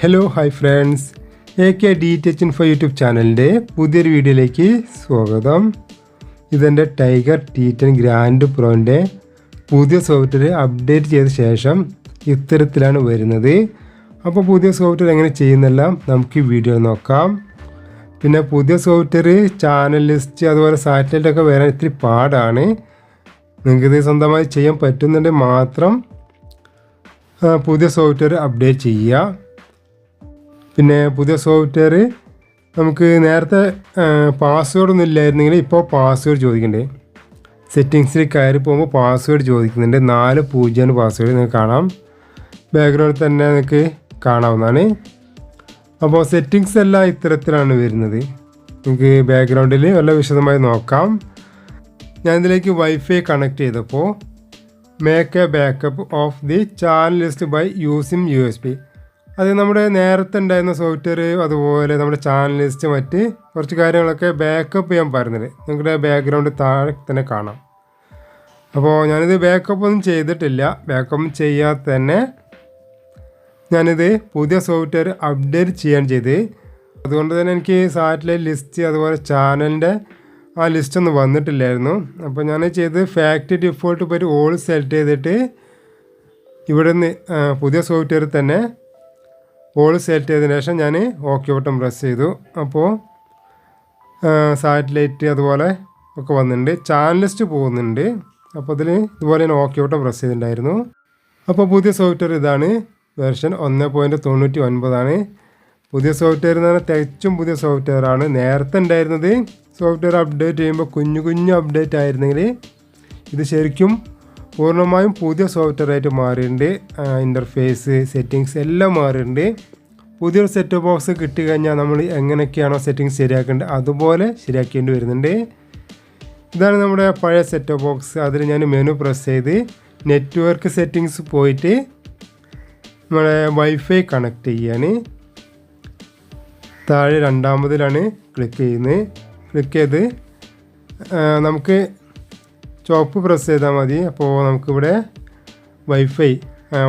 Hello hi friends, AK DTech Info YouTube ചാനലിൻ്റെ പുതിയൊരു വീഡിയോയിലേക്ക് സ്വാഗതം. ഇതെൻ്റെ ടൈഗർ T10 ഗ്രാൻഡ് പ്രോൻ്റെ പുതിയ സോഫ്റ്റ്വെയർ അപ്ഡേറ്റ് ചെയ്ത ശേഷം ഇത്തരത്തിലാണ് വരുന്നത്. അപ്പോൾ പുതിയ സോഫ്റ്റ്വെയർ എങ്ങനെ ചെയ്യുന്നെല്ലാം നമുക്ക് ഈ വീഡിയോ നോക്കാം. പിന്നെ പുതിയ സോഫ്റ്റ്വെയർ ചാനൽ ലിസ്റ്റ് അതുപോലെ സാറ്റലൈറ്റൊക്കെ വരാൻ ഇത്തിരി പാടാണ്. നിങ്ങൾക്കിത് സ്വന്തമായി ചെയ്യാൻ പറ്റുന്നുണ്ടെങ്കിൽ മാത്രം പുതിയ സോഫ്റ്റ്വെയർ അപ്ഡേറ്റ് ചെയ്യുക. പിന്നെ പുതിയ സോഫ്റ്റ്വെയർ നമുക്ക് നേരത്തെ പാസ്വേഡൊന്നും ഇല്ലായിരുന്നെങ്കിൽ ഇപ്പോൾ പാസ്വേഡ് ചോദിക്കണ്ടേ. സെറ്റിങ്സിൽ കയറി പോകുമ്പോൾ പാസ്വേഡ് ചോദിക്കുന്നുണ്ട്. 4 0 പാസ്വേഡ് നിങ്ങൾക്ക് കാണാം. ബാക്ക്ഗ്രൗണ്ടിൽ തന്നെ നിങ്ങൾക്ക് കാണാവുന്നതാണ്. അപ്പോൾ സെറ്റിങ്സ് എല്ലാം ഇത്തരത്തിലാണ് വരുന്നത്. നിങ്ങൾക്ക് ബാക്ക്ഗ്രൗണ്ടിൽ നല്ല വിശദമായി നോക്കാം. ഞാനിതിലേക്ക് വൈഫൈ കണക്ട് ചെയ്തപ്പോൾ make a backup of the channel list by using USB. അത് നമ്മുടെ നേരത്തെ ഉണ്ടായിരുന്ന സോഫ്റ്റ്വെയർ അതുപോലെ നമ്മുടെ ചാനൽ ലിസ്റ്റ് മറ്റ് കുറച്ച് കാര്യങ്ങളൊക്കെ ബാക്കപ്പ് ചെയ്യാൻ പറയുന്നുണ്ട്. നിങ്ങളുടെ ബാക്ക്ഗ്രൗണ്ട് താഴെ തന്നെ കാണാം. അപ്പോൾ ഞാനിത് ബാക്കപ്പ് ഒന്നും ചെയ്തിട്ടില്ല. ബാക്കപ്പ് ചെയ്യാതെ തന്നെ ഞാനിത് പുതിയ സോഫ്റ്റ്വെയർ അപ്ഡേറ്റ് ചെയ്യാൻ ചെയ്ത്. അതുകൊണ്ട് തന്നെ എനിക്ക് സാറ്റലൈറ്റ് ലിസ്റ്റ് അതുപോലെ ചാനലിൻ്റെ ആ ലിസ്റ്റൊന്നും വന്നിട്ടില്ലായിരുന്നു. അപ്പോൾ ഞാൻ ചെയ്ത് ഫാക്ടറി ഡിഫോൾട്ട് പോയിട്ട് ഓൾ സെലക്ട് ചെയ്തിട്ട് ഇവിടെ നിന്ന് പുതിയ സോഫ്റ്റ്വെയർ തന്നെ ഓൾ സെലക്ട് ചെയ്തതിന് ശേഷം ഞാൻ ഓക്കെ ബട്ടൺ പ്രസ് ചെയ്തു. അപ്പോൾ സാറ്റലൈറ്റ് അതുപോലെ ഒക്കെ വന്നിട്ടുണ്ട്. ചാനൽ ലിസ്റ്റ് പോകുന്നുണ്ട്. അപ്പോൾ അതിൽ ഇതുപോലെ ഞാൻ ഓക്കെ ബട്ടൺ പ്രസ് ചെയ്തിട്ടുണ്ടായിരുന്നു. അപ്പോൾ പുതിയ സോഫ്റ്റ്വെയർ ഇതാണ്. വെർഷൻ 1.99 പുതിയ സോഫ്റ്റ്വെയർ എന്ന് പറഞ്ഞാൽ തികച്ചും പുതിയ സോഫ്റ്റ്വെയർ ആണ്. നേരത്തെ ഉണ്ടായിരുന്നത് സോഫ്റ്റ്വെയർ അപ്ഡേറ്റ് ചെയ്യുമ്പോൾ കുഞ്ഞു അപ്ഡേറ്റ് ആയിരുന്നെങ്കിൽ ഇത് ശരിക്കും പൂർണ്ണമായും പുതിയ സോഫ്റ്റ്വെയർ ആയിട്ട് മാറിയിട്ടുണ്ട്. ഇൻ്റർഫേസ് സെറ്റിങ്സ് എല്ലാം മാറിയിട്ടുണ്ട്. പുതിയൊരു സെറ്റ് ബോക്സ് കിട്ടിക്കഴിഞ്ഞാൽ നമ്മൾ എങ്ങനെയൊക്കെയാണോ സെറ്റിങ്സ് ശരിയാക്കേണ്ടത് അതുപോലെ ശരിയാക്കേണ്ടി വരുന്നുണ്ട്. ഇതാണ് നമ്മുടെ പഴയ സെറ്റ് ബോക്സ്. അതിൽ ഞാൻ മെനു പ്രസ് ചെയ്ത് നെറ്റ്വർക്ക് സെറ്റിങ്സ് പോയിട്ട് നമ്മുടെ വൈഫൈ കണക്ട് ചെയ്യാൻ താഴെ രണ്ടാമതിലാണ് ക്ലിക്ക് ചെയ്യുന്നത്. ക്ലിക്ക് ചെയ്ത് നമുക്ക് ചോപ്പ് പ്രസ് ചെയ്താൽ മതി. അപ്പോൾ നമുക്കിവിടെ വൈഫൈ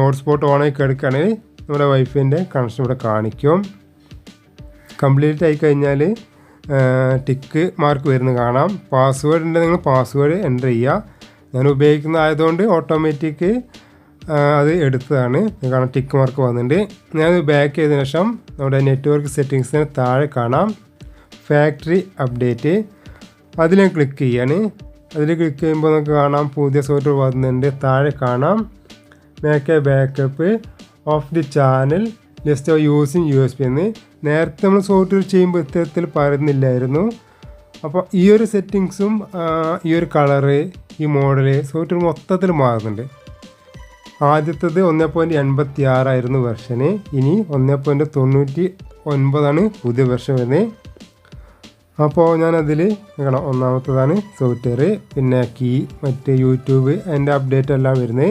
ഹോട്ട്സ്പോട്ട് ഓണായി കിടക്കുകയാണെങ്കിൽ നമ്മുടെ വൈഫൈൻ്റെ കണക്ഷൻ ഇവിടെ കാണിക്കും. കംപ്ലീറ്റ് ആയി കഴിഞ്ഞാൽ ടിക്ക് മാർക്ക് വരുന്നത് കാണാം. പാസ്വേഡ് ഉണ്ടെങ്കിൽ നിങ്ങൾ പാസ്വേഡ് എൻ്റർ ചെയ്യുക. ഞാൻ ഉപയോഗിക്കുന്നതായതുകൊണ്ട് ഓട്ടോമാറ്റിക് അത് എടുത്തതാണ്. കാണാം ടിക്ക് മാർക്ക് വന്നിട്ടുണ്ട്. ഞാനത് ബാക്ക് ചെയ്തതിനു ശേഷം നമ്മുടെ നെറ്റ്വർക്ക് സെറ്റിങ്സിന് താഴെ കാണാം ഫാക്ടറി അപ്ഡേറ്റ്. അതിൽ ഞാൻ ക്ലിക്ക് ചെയ്യാണ്. അതിൽ ക്ലിക്ക് ചെയ്യുമ്പോൾ നമുക്ക് കാണാം പുതിയ സോഫ്റ്റ്വെയർ വന്നിട്ടുണ്ട്. താഴെ കാണാം make a backup of the channel list using USB എന്ന്. നേരത്തെ നമ്മൾ സോഫ്റ്റ്വെയർ ചെയ്യുമ്പോൾ ഇത്തരത്തിൽ പറയുന്നില്ലായിരുന്നു. അപ്പോൾ ഈ ഒരു സെറ്റിങ്സും ഈ ഒരു കളറ് ഈ മോഡല് സോഫ്റ്റ്വെയർ മൊത്തത്തിൽ മാറുന്നുണ്ട്. ആദ്യത്തേത് 1.86 ആയിരുന്നു വെർഷന്. ഇനി 1.99 പുതിയ വെർഷൻ വരുന്നത്. അപ്പോൾ ഞാനതിൽ കാണാം ഒന്നാമത്തതാണ് സോഫ്റ്റ്വെയർ. പിന്നെ കീ മറ്റ് യൂട്യൂബ് അതിൻ്റെ അപ്ഡേറ്റ് എല്ലാം വരുന്നത്.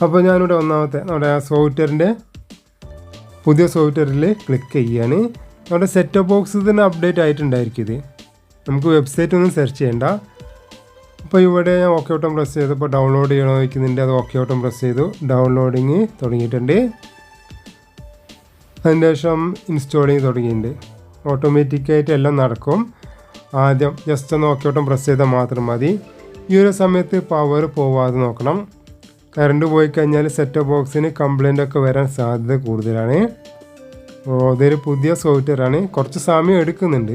അപ്പോൾ ഞാനിവിടെ ഒന്നാമത്തെ നമ്മുടെ സോഫ്റ്റ്വെയറിൻ്റെ പുതിയ സോഫ്റ്റ്വെയറിൽ ക്ലിക്ക് ചെയ്യാണ്. നമ്മുടെ സെറ്റ് ബോക്സ് തന്നെ അപ്ഡേറ്റ് ആയിട്ടുണ്ടായിരിക്കും. ഇത് നമുക്ക് വെബ്സൈറ്റ് ഒന്നും സെർച്ച് ചെയ്യേണ്ട. അപ്പോൾ ഇവിടെ ഞാൻ ഓക്കെ ബട്ടൺ പ്രസ് ചെയ്തപ്പോൾ ഡൗൺലോഡ് ചെയ്യണോ ചോദിക്കുന്നുണ്ട്. അത് ഓക്കെ ബട്ടൺ പ്രസ് ചെയ്തു. ഡൗൺലോഡിങ് തുടങ്ങിയിട്ടുണ്ട്. അതിന് ശേഷം ഇൻസ്റ്റാളിങ് തുടങ്ങിയിട്ടുണ്ട്. ഓട്ടോമാറ്റിക്കായിട്ട് എല്ലാം നടക്കും. ആദ്യം ജസ്റ്റ് ഒന്ന് ഓക്കെ ബട്ടൺ പ്രസ് ചെയ്താൽ മാത്രം മതി. ഈ ഒരു സമയത്ത് പവർ പോവാതെ നോക്കണം. കറണ്ട് പോയി കഴിഞ്ഞാൽ സെറ്റ് ബോക്സിന് കംപ്ലൈൻ്റ് ഒക്കെ വരാൻ സാധ്യത കൂടുതലാണ്. അപ്പോൾ ഇതൊരു പുതിയ സോഫ്റ്റ്വെയർ ആണ്. കുറച്ച് സമയം എടുക്കുന്നുണ്ട്.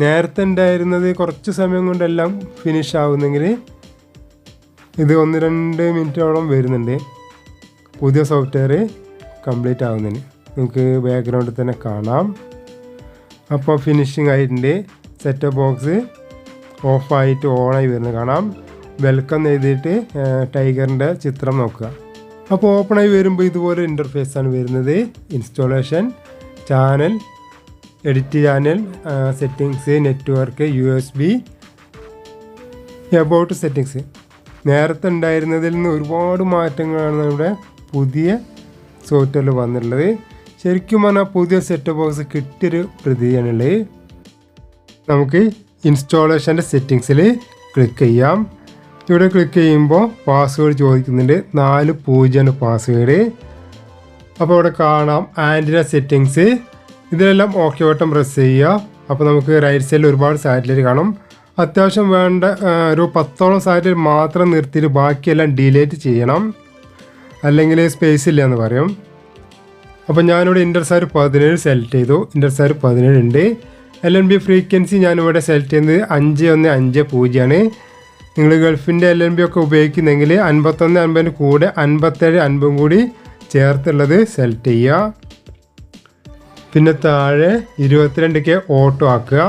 നേരത്തെ ഉണ്ടായിരുന്നത് കുറച്ച് സമയം കൊണ്ടെല്ലാം ഫിനിഷ് ആവുന്നെങ്കിൽ ഇത് 1-2 മിനിറ്റോളം വരുന്നുണ്ട് പുതിയ സോഫ്റ്റ്വെയർ കംപ്ലീറ്റ് ആവുന്നതിന്. നമുക്ക് ബാക്ക്ഗ്രൗണ്ടിൽ തന്നെ കാണാം. അപ്പോൾ ഫിനിഷിങ് ആയിട്ടുണ്ട്. സെറ്റ് ബോക്സ് ഓഫായിട്ട് ഓണായി വരുന്നത് കാണാം. വെൽക്കം എഴുതിയിട്ട് ടൈഗറിൻ്റെ ചിത്രം നോക്കുക. അപ്പോൾ ഓപ്പണായി വരുമ്പോൾ ഇതുപോലെ ഇൻ്റർഫേസാണ് വരുന്നത്. Installation, channel, edit channel, settings, network, USB, about settings. നേരത്തെ ഉണ്ടായിരുന്നതിൽ നിന്ന് ഒരുപാട് മാറ്റങ്ങളാണ് നമ്മുടെ പുതിയ സോഫ്റ്റ്വെയറിൽ വന്നിട്ടുള്ളത്. ശരിക്കും പറഞ്ഞാൽ പുതിയ സെറ്റ് ബോക്സ് കിട്ടിയൊരു പ്രതീതിയാണുള്ളത്. നമുക്ക് ഇൻസ്റ്റാളേഷൻ്റെ സെറ്റിങ്സിൽ ക്ലിക്ക് ചെയ്യാം. ഇവിടെ ക്ലിക്ക് ചെയ്യുമ്പോൾ പാസ്വേഡ് ചോദിക്കുന്നുണ്ട്. 4 0 പാസ്വേഡ്. അപ്പോൾ ഇവിടെ കാണാം ആൻറ്റിന സെറ്റിങ്സ്. ഇതിലെല്ലാം ഓക്കെ ബട്ടൺ പ്രസ് ചെയ്യുക. അപ്പോൾ നമുക്ക് റൈറ്റ് സൈഡിൽ ഒരുപാട് സാറ്റലൈറ്റ് കാണും. അത്യാവശ്യം വേണ്ട ഒരു 10ഓളം സാറ്റലൈറ്റ് മാത്രം നിർത്തിയിട്ട് ബാക്കിയെല്ലാം ഡിലീറ്റ് ചെയ്യണം, അല്ലെങ്കിൽ സ്പേസ് ഇല്ല എന്ന് പറയും. അപ്പോൾ ഞാനിവിടെ ഇൻ്റർസാർ 17 സെലക്ട് ചെയ്തു. ഇൻ്റർസാർ 17 ഉണ്ട്. LNB ഫ്രീക്വൻസി ഞാനിവിടെ സെലക്ട് ചെയ്യുന്നത് 5150 ആണ്. നിങ്ങൾ ഗൾഫിൻ്റെ LNB ഒക്കെ ഉപയോഗിക്കുന്നെങ്കിൽ 5150 കൂടെ 5750 കൂടി ചേർത്തുള്ളത് സെലക്ട് ചെയ്യുക. പിന്നെ താഴെ 22K ഓട്ടോ ആക്കുക.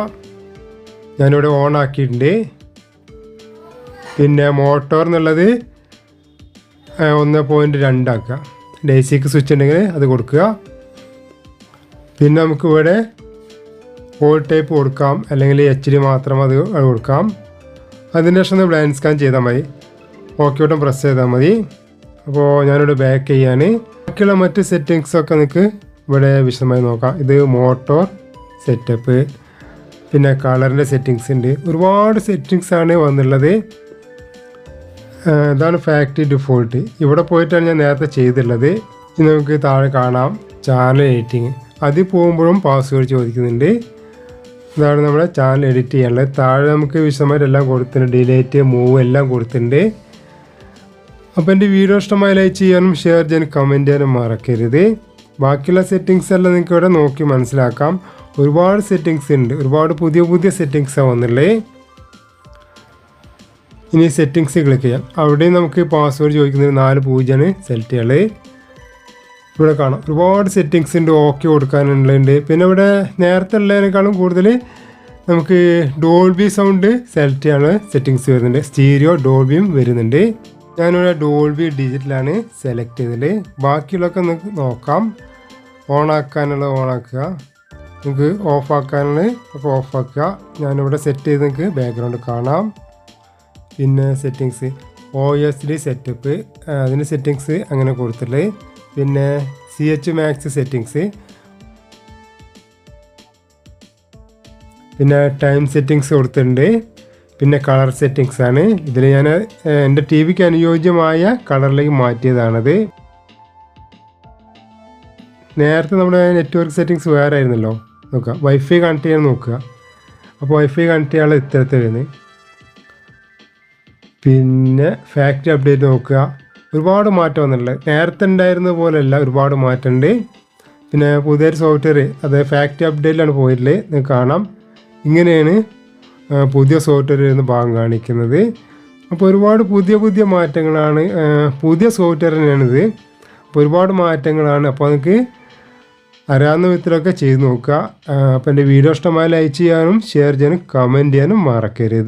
ഞാനിവിടെ ഓൺ ആക്കിയിട്ടുണ്ട്. പിന്നെ മോട്ടോർ എന്നുള്ളത് 1.2 ആക്കുക. ഡേസിക്ക് സ്വിച്ച് ഉണ്ടെങ്കിൽ അത് കൊടുക്കുക. പിന്നെ നമുക്കിവിടെ ഓൾ ടൈപ്പ് കൊടുക്കാം, അല്ലെങ്കിൽ HD മാത്രം അത് കൊടുക്കാം. അതിന് ശേഷം ഒന്ന് ബ്ലൈൻഡ് സ്കാൻ ചെയ്താൽ മതി. ഓക്കെ ബട്ടൺ പ്രസ് ചെയ്താൽ മതി. അപ്പോൾ ഞാനിവിടെ ബാക്ക് ചെയ്യാണ്. ബാക്കിയുള്ള മറ്റ് സെറ്റിങ്സൊക്കെ നിങ്ങൾക്ക് ഇവിടെ വിശദമായി നോക്കാം. ഇത് മോട്ടോർ സെറ്റപ്പ്, പിന്നെ കളറിൻ്റെ സെറ്റിങ്സ് ഉണ്ട്. ഒരുപാട് സെറ്റിങ്സാണ് വന്നുള്ളത്. ഇതാണ് ഫാക്ടറി ഡിഫോൾട്ട്. ഇവിടെ പോയിട്ടാണ് ഞാൻ നേരത്തെ ചെയ്തിട്ടുള്ളത്. ഇനി നമുക്ക് താഴെ കാണാം ചാനൽ എഡിറ്റിങ്. അതിൽ പോകുമ്പോഴും പാസ്വേഡ് ചോദിക്കുന്നുണ്ട്. ഇതാണ് നമ്മുടെ ചാനൽ എഡിറ്റ് ചെയ്യാനുള്ളത്. താഴെ നമുക്ക് വിശദമായിട്ട് എല്ലാം കൊടുത്തിട്ടുണ്ട്. ഡിലേറ്റ്, മൂവ് എല്ലാം കൊടുത്തിട്ടുണ്ട്. അപ്പോൾ എൻ്റെ വീഡിയോ ഇഷ്ടമായി ലൈക്ക് ചെയ്യാനും ഷെയർ ചെയ്യാനും കമൻറ്റ് ചെയ്യാനും മറക്കരുത്. ബാക്കിയുള്ള സെറ്റിങ്സ് എല്ലാം നിങ്ങൾക്ക് ഇവിടെ നോക്കി മനസ്സിലാക്കാം. ഒരുപാട് സെറ്റിങ്സ് ഉണ്ട്. ഒരുപാട് പുതിയ പുതിയ സെറ്റിങ്സാണ് വന്നുള്ളത്. ഇനി സെറ്റിങ്സ് ക്ലിക്ക് ചെയ്യാം. അവിടെയും നമുക്ക് പാസ്വേഡ് ചോദിക്കുന്നത് 40 സെലക്ട് ചെയ്യാനുള്ളത്. ഇവിടെ കാണാം ഒരുപാട് സെറ്റിങ്സ് ഉണ്ട്. ഓക്കെ കൊടുക്കാനുള്ളുണ്ട്. പിന്നെ ഇവിടെ നേരത്തെ ഉള്ളതിനേക്കാളും കൂടുതൽ നമുക്ക് ഡോൾബി സൗണ്ട് സെലക്ട് ചെയ്യാനുള്ള സെറ്റിങ്സ് വരുന്നുണ്ട്. സ്റ്റീരിയോ ഡോൾബിയും വരുന്നുണ്ട്. ഞാനിവിടെ ഡോൾബി ഡിജിറ്റലാണ് സെലക്ട് ചെയ്തത്. ബാക്കിയുള്ളതൊക്കെ നമുക്ക് നോക്കാം. ഓണാക്കാനുള്ളത് ഓണാക്കുക, നമുക്ക് ഓഫാക്കാനുള്ളത് ഒക്കെ ഓഫാക്കുക. ഞാനിവിടെ സെറ്റ് ചെയ്ത് നിങ്ങൾക്ക് ബാക്ക്ഗ്രൗണ്ട് കാണാം. പിന്നെ സെറ്റിങ്സ് OSD സെറ്റപ്പ്, അതിന് സെറ്റിങ്സ് അങ്ങനെ കൊടുത്തിട്ടുള്ളത്. പിന്നെ CH Max സെറ്റിങ്സ്, പിന്നെ ടൈം സെറ്റിങ്സ് കൊടുത്തിട്ടുണ്ട്. പിന്നെ കളർ സെറ്റിങ്സ് ആണ്. ഇതിൽ ഞാൻ എൻ്റെ TVക്ക് അനുയോജ്യമായ കളറിലേക്ക് മാറ്റിയതാണത്. നേരത്തെ നമ്മുടെ നെറ്റ്വർക്ക് സെറ്റിങ്സ് വേറെ ആയിരുന്നല്ലോ. നോക്കുക, വൈഫൈ കണക്ട് ചെയ്യാൻ നോക്കുക. അപ്പോൾ വൈഫൈ കണക്ട് ചെയ്യാനുള്ള ഇത്തരത്തിൽ വരുന്നത്. പിന്നെ ഫാക്ടറി അപ്ഡേറ്റ് നോക്കുക. ഒരുപാട് മാറ്റം വന്നിട്ടുള്ളത്. നേരത്തെ ഉണ്ടായിരുന്ന പോലെയല്ല, ഒരുപാട് മാറ്റമുണ്ട്. പിന്നെ പുതിയൊരു സോഫ്റ്റ്വെയർ, അത് ഫാക്ടറി അപ്ഡേറ്റിലാണ് പോയിട്ടുള്ളത്. നിങ്ങൾക്ക് കാണാം. ഇങ്ങനെയാണ് പുതിയ സോഫ്റ്റ്വെയർ എന്ന ഭാഗം കാണിക്കുന്നത്. അപ്പോൾ ഒരുപാട് പുതിയ പുതിയ മാറ്റങ്ങളാണ്. പുതിയ സോഫ്റ്റ്വെയർ തന്നെയാണിത്. അപ്പോൾ ഒരുപാട് മാറ്റങ്ങളാണ്. അപ്പോൾ നിങ്ങൾക്ക് അറിയാവുന്ന വിധത്തിലൊക്കെ ചെയ്ത് നോക്കുക. അപ്പോൾ എൻ്റെ വീഡിയോ ഇഷ്ടമായി ലൈക്ക് ചെയ്യാനും ഷെയർ ചെയ്യാനും കമൻറ്റ് ചെയ്യാനും മറക്കരുത്.